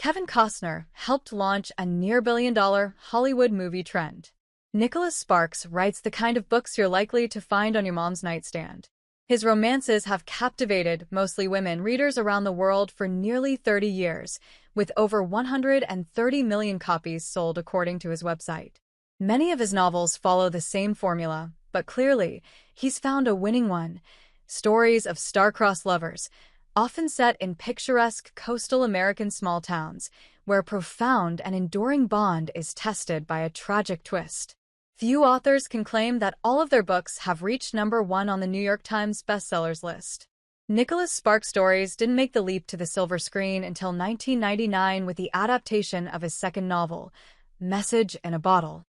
Kevin Costner helped launch a near-billion-dollar Hollywood movie trend. Nicholas Sparks writes the kind of books you're likely to find on your mom's nightstand. His romances have captivated mostly women readers around the world for nearly 30 years, with over 130 million copies sold according to his website. Many of his novels follow the same formula, but clearly, he's found a winning one. Stories of star-crossed lovers, often set in picturesque coastal American small towns, where a profound and enduring bond is tested by a tragic twist. Few authors can claim that all of their books have reached #1 on the New York Times bestsellers list. Nicholas Sparks' stories didn't make the leap to the silver screen until 1999 with the adaptation of his second novel, Message in a Bottle.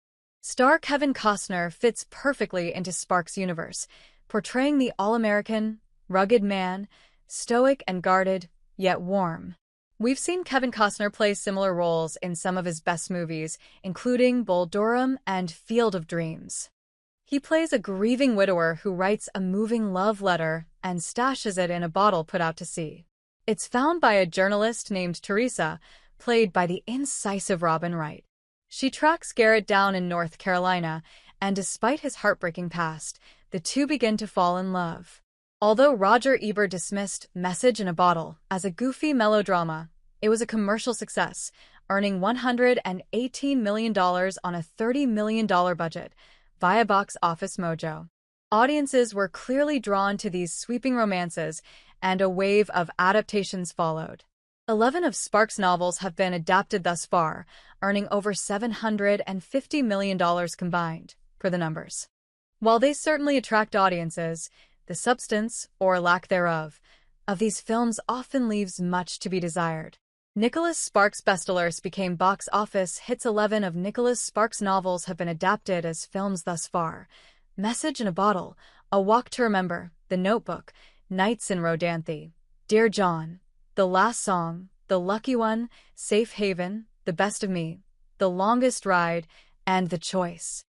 Star Kevin Costner fits perfectly into Sparks' universe, portraying the all-American, rugged man, stoic and guarded, yet warm. We've seen Kevin Costner play similar roles in some of his best movies, including Bull Durham and Field of Dreams. He plays a grieving widower who writes a moving love letter and stashes it in a bottle put out to sea. It's found by a journalist named Teresa, played by the incisive Robin Wright. She tracks Garrett down in North Carolina, and despite his heartbreaking past, the two begin to fall in love. Although Roger Ebert dismissed Message in a Bottle as a goofy melodrama, it was a commercial success, earning $118 million on a $30 million budget via Box Office Mojo. Audiences were clearly drawn to these sweeping romances, and a wave of adaptations followed. 11 of Sparks' novels have been adapted thus far, earning over $750 million combined, per the numbers. While they certainly attract audiences, the substance, or lack thereof, of these films often leaves much to be desired. Nicholas Sparks' bestsellers became box office hits. 11 of Nicholas Sparks' novels have been adapted as films thus far. Message in a Bottle, A Walk to Remember, The Notebook, Nights in Rodanthe, Dear John, The Last Song, The Lucky One, Safe Haven, The Best of Me, The Longest Ride, and The Choice.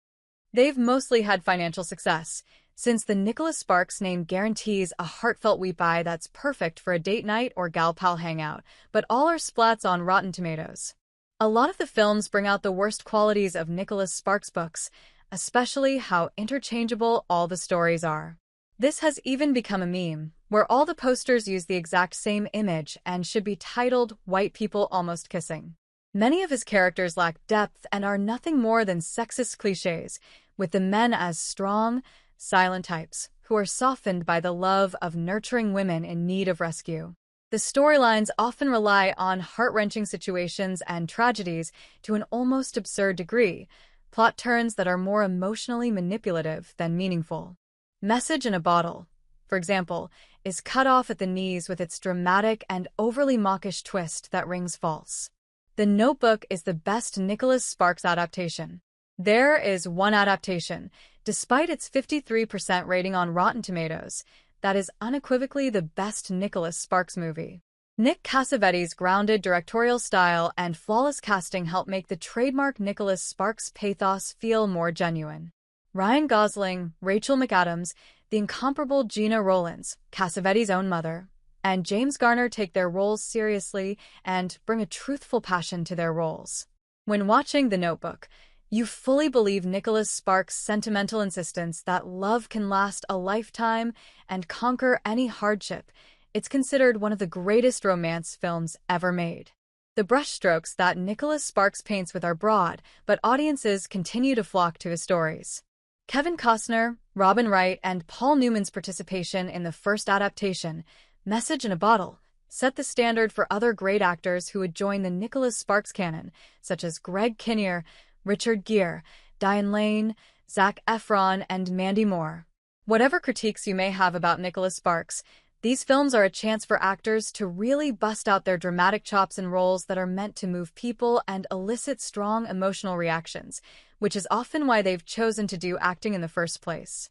They've mostly had financial success, since the Nicholas Sparks name guarantees a heartfelt weep-eye that's perfect for a date night or gal pal hangout, but all are splats on Rotten Tomatoes. A lot of the films bring out the worst qualities of Nicholas Sparks' books, especially how interchangeable all the stories are. This has even become a meme, where all the posters use the exact same image and should be titled White People Almost Kissing. Many of his characters lack depth and are nothing more than sexist cliches, with the men as strong, silent types, who are softened by the love of nurturing women in need of rescue. The storylines often rely on heart-wrenching situations and tragedies to an almost absurd degree, plot turns that are more emotionally manipulative than meaningful. Message in a Bottle, for example, is cut off at the knees with its dramatic and overly mawkish twist that rings false. The Notebook is the best Nicholas Sparks adaptation. There is one adaptation, despite its 53% rating on Rotten Tomatoes, that is unequivocally the best Nicholas Sparks movie. Nick Cassavetes' grounded directorial style and flawless casting help make the trademark Nicholas Sparks pathos feel more genuine. Ryan Gosling, Rachel McAdams, the incomparable Gina Rowlands, Cassavetes' own mother, and James Garner take their roles seriously and bring a truthful passion to their roles. When watching The Notebook, you fully believe Nicholas Sparks' sentimental insistence that love can last a lifetime and conquer any hardship. It's considered one of the greatest romance films ever made. The brushstrokes that Nicholas Sparks paints with are broad, but audiences continue to flock to his stories. Kevin Costner, Robin Wright, and Paul Newman's participation in the first adaptation, Message in a Bottle, set the standard for other great actors who would join the Nicholas Sparks canon, such as Greg Kinnear, Richard Gere, Diane Lane, Zac Efron, and Mandy Moore. Whatever critiques you may have about Nicholas Sparks, these films are a chance for actors to really bust out their dramatic chops in roles that are meant to move people and elicit strong emotional reactions, which is often why they've chosen to do acting in the first place.